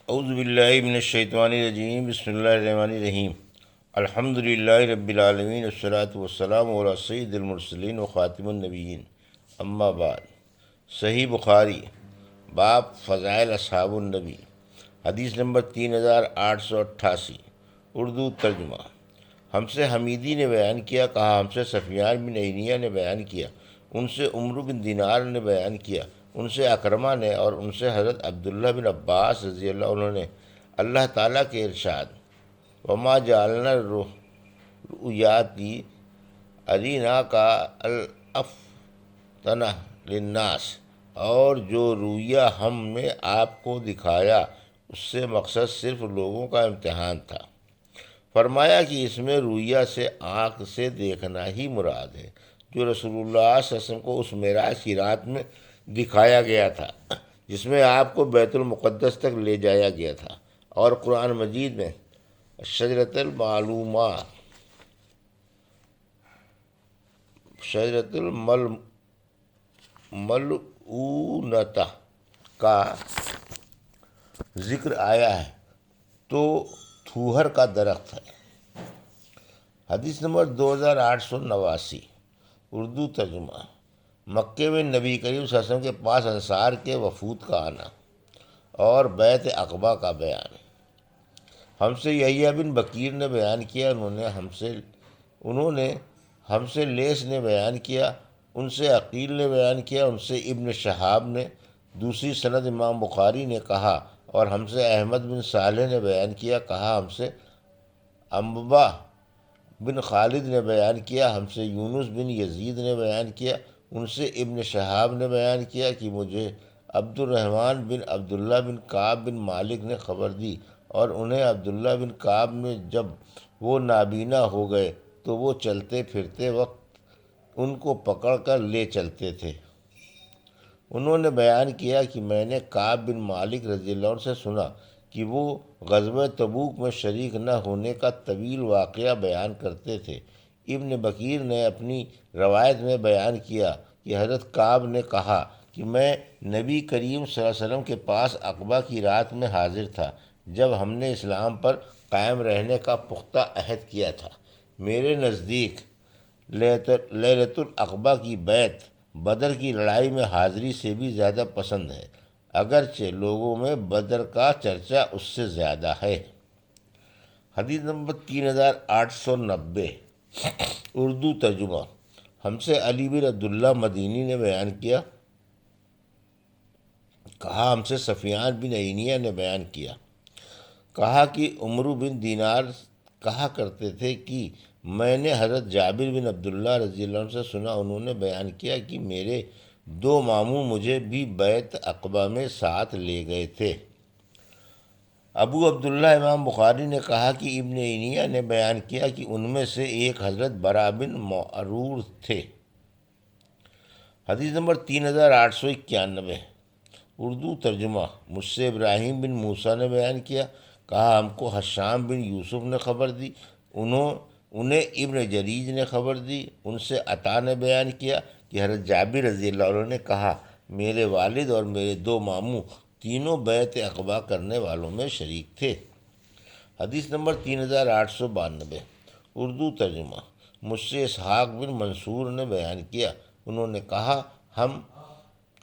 اعوذ باللہ من الشیطان الرجیم، بسم اللہ الرحمن الرحیم۔ الحمد للہ رب العالمین، والصلاة والسلام علی سید المرسلین و خاتم النبیین، اما بعد۔ صحیح بخاری، باب فضائل اصحاب النبی، حدیث نمبر 3888، اردو ترجمہ۔ ہم سے حمیدی نے بیان کیا، کہا ہم سے سفیان بن عینیہ نے بیان کیا، ان سے عمرو بن دینار نے بیان کیا، ان سے اکرمہ نے، اور ان سے حضرت عبداللہ بن عباس رضی اللہ عنہ نے، اللہ تعالیٰ کے ارشاد: وما جعلنا رؤیاتی ارینا کا الفتنہ للناس، اور جو رویہ ہم نے آپ کو دکھایا اس سے مقصد صرف لوگوں کا امتحان تھا۔ فرمایا کہ اس میں رویہ سے آنکھ سے دیکھنا ہی مراد ہے، جو رسول اللہ صلی اللہ علیہ وسلم کو اس معراج کی رات میں دکھایا گیا تھا، جس میں آپ کو بیت المقدس تک لے جایا گیا تھا۔ اور قرآن مجید میں شجرۃ الملعونۃ کا ذکر آیا ہے، تو تھوہر کا درخت ہے۔ حدیث نمبر 2889، اردو ترجمہ۔ مکے میں نبی کریم صلی اللہ علیہ وسلم کے پاس انصار کے وفود کا آنا اور بیعت عقبہ کا بیان۔ ہم سے یحییٰ بن بکیر نے بیان کیا، انہوں نے ہم سے لیث نے بیان کیا، ان سے عقیل نے بیان کیا، ان سے ابن شہاب نے، دوسری سند امام بخاری نے کہا، اور ہم سے احمد بن صالح نے بیان کیا، کہا ہم سے انبا بن خالد نے بیان کیا، ہم سے یونس بن یزید نے بیان کیا، ان سے ابن شہاب نے بیان کیا کہ مجھے عبد الرحمن بن عبداللہ بن کعب بن مالک نے خبر دی، اور انہیں عبداللہ بن کعب نے جب وہ نابینا ہو گئے تو وہ چلتے پھرتے وقت ان کو پکڑ کر لے چلتے تھے۔ انہوں نے بیان کیا کہ میں نے کعب بن مالک رضی اللہ عنہ سے سنا کہ وہ غزوہ تبوک میں شریک نہ ہونے کا طویل واقعہ بیان کرتے تھے۔ ابن بکیر نے اپنی روایت میں بیان کیا کہ حضرت کعب نے کہا کہ میں نبی کریم صلی اللہ علیہ وسلم کے پاس عقبہ کی رات میں حاضر تھا، جب ہم نے اسلام پر قائم رہنے کا پختہ عہد کیا تھا۔ میرے نزدیک لیلۃ العقبہ کی بیعت بدر کی لڑائی میں حاضری سے بھی زیادہ پسند ہے، اگرچہ لوگوں میں بدر کا چرچا اس سے زیادہ ہے۔ حدیث نمبر 3890، اردو ترجمہ۔ ہم سے علی بن عبداللہ مدینی نے بیان کیا، کہا ہم سے سفیان بن عینیہ نے بیان کیا، کہا کہ عمرو بن دینار کہا کرتے تھے کہ میں نے حضرت جابر بن عبداللہ رضی اللہ عنہ سے سنا، انہوں نے بیان کیا کہ میرے دو ماموں مجھے بھی بیعت عقبہ میں ساتھ لے گئے تھے۔ ابو عبداللہ امام بخاری نے کہا کہ ابن عینیہ نے بیان کیا کہ ان میں سے ایک حضرت برا بن معرور تھے۔ حدیث نمبر 3891، اردو ترجمہ۔ مجھ سے ابراہیم بن موسیٰ نے بیان کیا، کہا ہم کو حشام بن یوسف نے خبر دی، انہیں ابن جریج نے خبر دی، ان سے عطا نے بیان کیا کہ حضرت جابر رضی اللہ عنہ نے کہا میرے والد اور میرے دو ماموں تینوں بیعت عقبہ کرنے والوں میں شریک تھے۔ حدیث نمبر 3892، اردو ترجمہ۔ مجھ سے اسحاق بن منصور نے بیان کیا، انہوں نے کہا ہم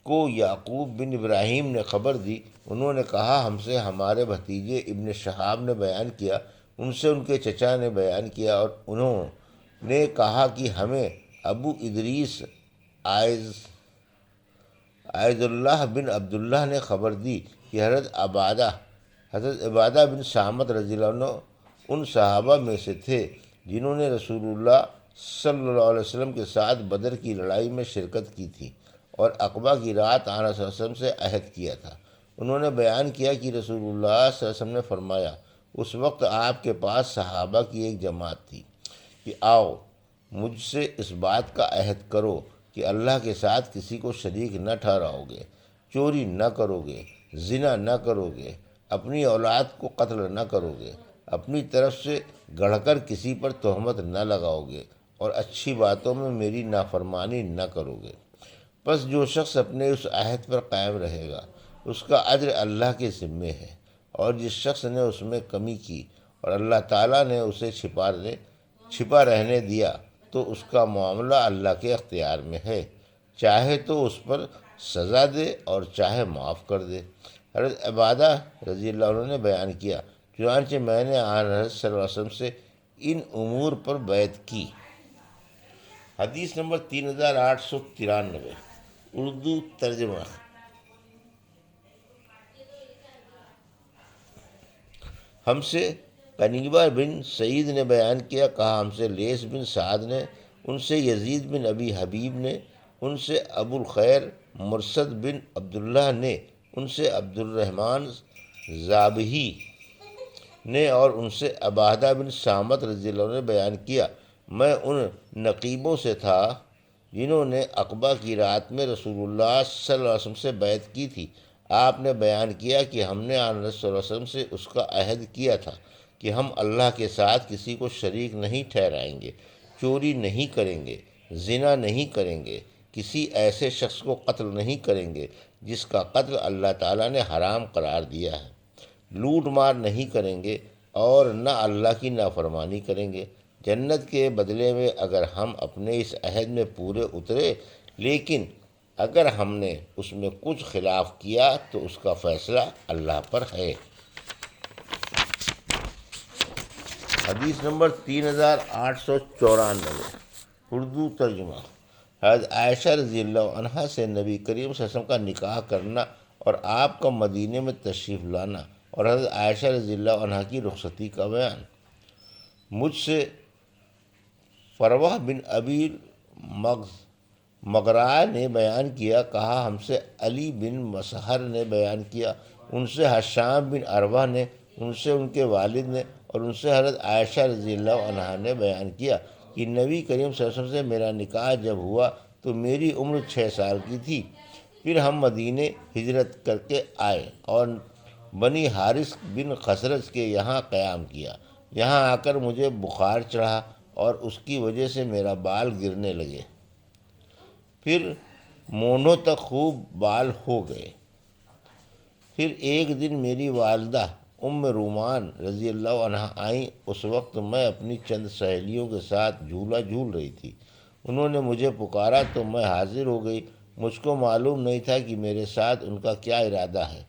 کو یعقوب بن ابراہیم نے خبر دی، انہوں نے کہا ہم سے ہمارے بھتیجے ابن شہاب نے بیان کیا، ان سے ان کے چچا نے بیان کیا، اور انہوں نے کہا کہ ہمیں ابو ادریس عائض اللہ بن عبداللہ نے خبر دی کہ حضرت عبادہ بن صامت رضی اللہ عنہ ان صحابہ میں سے تھے جنہوں نے رسول اللہ صلی اللہ علیہ وسلم کے ساتھ بدر کی لڑائی میں شرکت کی تھی اور عقبہ کی رات آن صلی اللہ علیہ وسلم سے عہد کیا تھا۔ انہوں نے بیان کیا کہ رسول اللہ صلی اللہ علیہ وسلم نے فرمایا، اس وقت آپ کے پاس صحابہ کی ایک جماعت تھی کہ آؤ مجھ سے اس بات کا عہد کرو کہ اللہ کے ساتھ کسی کو شریک نہ ٹھہراؤ گے، چوری نہ کرو گے، زنا نہ کرو گے، اپنی اولاد کو قتل نہ کرو گے، اپنی طرف سے گڑھ کر کسی پر تہمت نہ لگاؤ گے، اور اچھی باتوں میں میری نافرمانی نہ کرو گے۔ پس جو شخص اپنے اس عہد پر قائم رہے گا اس کا اجر اللہ کے ذمے ہے، اور جس شخص نے اس میں کمی کی اور اللہ تعالیٰ نے اسے چھپا رہنے دیا تو اس کا معاملہ اللہ کے اختیار میں ہے، چاہے تو اس پر سزا دے اور چاہے معاف کر دے۔ حضرت عبادہ رضی اللہ عنہ نے بیان کیا، چنانچہ میں نے آن حضرت صلی اللہ علیہ وسلم سے ان امور پر بیعت کی۔ حدیث نمبر 3893، اردو ترجمہ۔ ہم سے قنیبہ بن سعید نے بیان کیا، کہا ہم سے لیث بن سعد نے، ان سے یزید بن ابی حبیب نے، ان سے ابو الخیر مرثد بن عبداللہ نے، ان سے عبد الرحمن ذابحی نے اور ان سے عبادہ بن صامت رضی اللہ عنہ نے بیان کیا، میں ان نقیبوں سے تھا جنہوں نے عقبہ کی رات میں رسول اللہ صلی اللہ علیہ وسلم سے بیعت کی تھی۔ آپ نے بیان کیا کہ ہم نے آن حضرت صلی اللہ علیہ وسلم سے اس کا عہد کیا تھا کہ ہم اللہ کے ساتھ کسی کو شریک نہیں ٹھہرائیں گے، چوری نہیں کریں گے، زنا نہیں کریں گے، کسی ایسے شخص کو قتل نہیں کریں گے جس کا قتل اللہ تعالیٰ نے حرام قرار دیا ہے، لوٹ مار نہیں کریں گے اور نہ اللہ کی نافرمانی کریں گے۔ جنت کے بدلے میں اگر ہم اپنے اس عہد میں پورے اترے، لیکن اگر ہم نے اس میں کچھ خلاف کیا تو اس کا فیصلہ اللہ پر ہے۔ حدیث نمبر 3894، اردو ترجمہ۔ حضرت عائشہ رضی اللہ عنہا سے نبی کریم صلی اللہ علیہ وسلم کا نکاح کرنا اور آپ کا مدینے میں تشریف لانا اور حضرت عائشہ رضی اللہ عنہا کی رخصتی کا بیان۔ مجھ سے فروہ بن ابی مغرا نے بیان کیا، کہا ہم سے علی بن مسہر نے بیان کیا، ان سے حشام بن عروہ نے، ان سے ان کے والد نے اور ان سے حضرت عائشہ رضی اللہ عنہا نے بیان کیا کہ نبی کریم صلی اللہ علیہ وسلم سے میرا نکاح جب ہوا تو میری عمر 6 سال کی تھی۔ پھر ہم مدینے ہجرت کر کے آئے اور بنی حارث بن خزرج کے یہاں قیام کیا۔ یہاں آ کر مجھے بخار چڑھا اور اس کی وجہ سے میرا بال گرنے لگے، پھر مونوں تک خوب بال ہو گئے۔ پھر ایک دن میری والدہ ام رومان رضی اللہ عنہا آئیں۔ اس وقت میں اپنی چند سہیلیوں کے ساتھ جھولا جھول رہی تھی۔ انہوں نے مجھے پکارا تو میں حاضر ہو گئی۔ مجھ کو معلوم نہیں تھا کہ میرے ساتھ ان کا کیا ارادہ ہے۔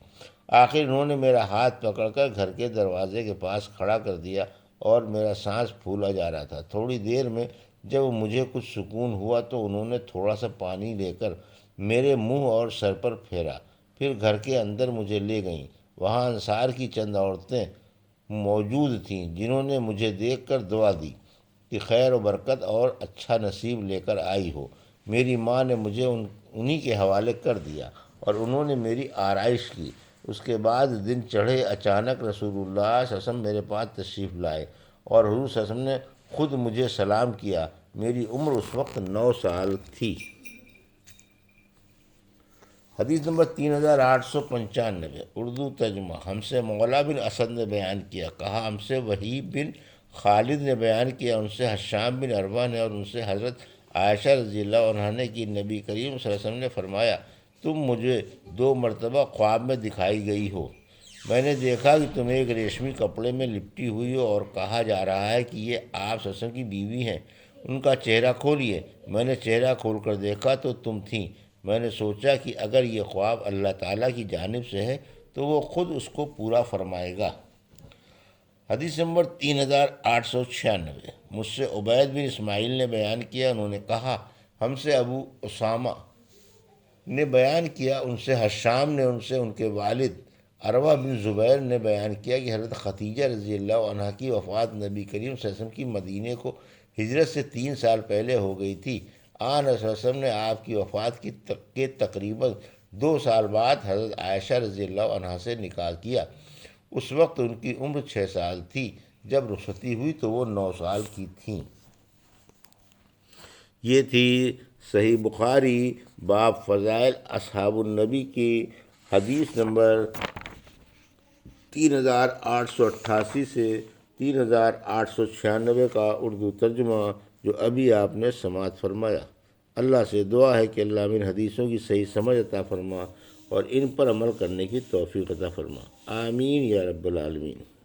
آخر انہوں نے میرا ہاتھ پکڑ کر گھر کے دروازے کے پاس کھڑا کر دیا اور میرا سانس پھولا جا رہا تھا۔ تھوڑی دیر میں جب مجھے کچھ سکون ہوا تو انہوں نے تھوڑا سا پانی لے کر میرے منہ اور سر پر پھیرا، پھر گھر کے اندر مجھے لے گئیں۔ وہاں انصار کی چند عورتیں موجود تھیں جنہوں نے مجھے دیکھ کر دعا دی کہ خیر و برکت اور اچھا نصیب لے کر آئی ہو۔ میری ماں نے مجھے انہی کے حوالے کر دیا اور انہوں نے میری آرائش کی۔ اس کے بعد دن چڑھے، اچانک رسول اللہ صلی اللہ علیہ وسلم میرے پاس تشریف لائے اور حضور صلی اللہ علیہ وسلم نے خود مجھے سلام کیا۔ میری عمر اس وقت 9 سال تھی۔ حدیث نمبر 3895، اردو ترجمہ۔ ہم سے مولا بن اسد نے بیان کیا، کہا ہم سے وہیب بن خالد نے بیان کیا، ان سے حشام بن عروہ نے اور ان سے حضرت عائشہ رضی اللہ عنہا نے کہ نبی کریم صلی اللہ علیہ وسلم نے فرمایا، تم مجھے 2 مرتبہ خواب میں دکھائی گئی ہو۔ میں نے دیکھا کہ تم ایک ریشمی کپڑے میں لپٹی ہوئی ہو اور کہا جا رہا ہے کہ یہ آپ صلی اللہ علیہ وسلم کی بیوی ہیں۔ ان کا چہرہ کھولیے۔ میں نے چہرہ کھول کر دیکھا تو تم تھیں۔ میں نے سوچا کہ اگر یہ خواب اللہ تعالیٰ کی جانب سے ہے تو وہ خود اس کو پورا فرمائے گا۔ حدیث نمبر 3896، مجھ سے عبید بن اسماعیل نے بیان کیا، انہوں نے کہا ہم سے ابو اسامہ نے بیان کیا، ان سے حشام نے، ان سے ان کے والد عروہ بن زبیر نے بیان کیا کہ حضرت ختیجہ رضی اللہ عنہا کی وفات نبی کریم صلی اللہ علیہ وسلم کی مدینے کو ہجرت سے 3 سال پہلے ہو گئی تھی۔ آن صلی اللہ علیہ وسلم نے آپ کی وفات کے تقریباً 2 سال بعد حضرت عائشہ رضی اللہ عنہا سے نکاح کیا۔ اس وقت ان کی عمر 6 سال تھی۔ جب رخصتی ہوئی تو وہ 9 سال کی تھیں۔ یہ تھی صحیح بخاری باب فضائل اصحاب النبی کی حدیث نمبر 3888 سے 3896 کا اردو ترجمہ، جو ابھی آپ نے سماعت فرمایا۔ اللہ سے دعا ہے کہ اللہ ان حدیثوں کی صحیح سمجھ عطا فرما اور ان پر عمل کرنے کی توفیق عطا فرما، آمین یا رب العالمین۔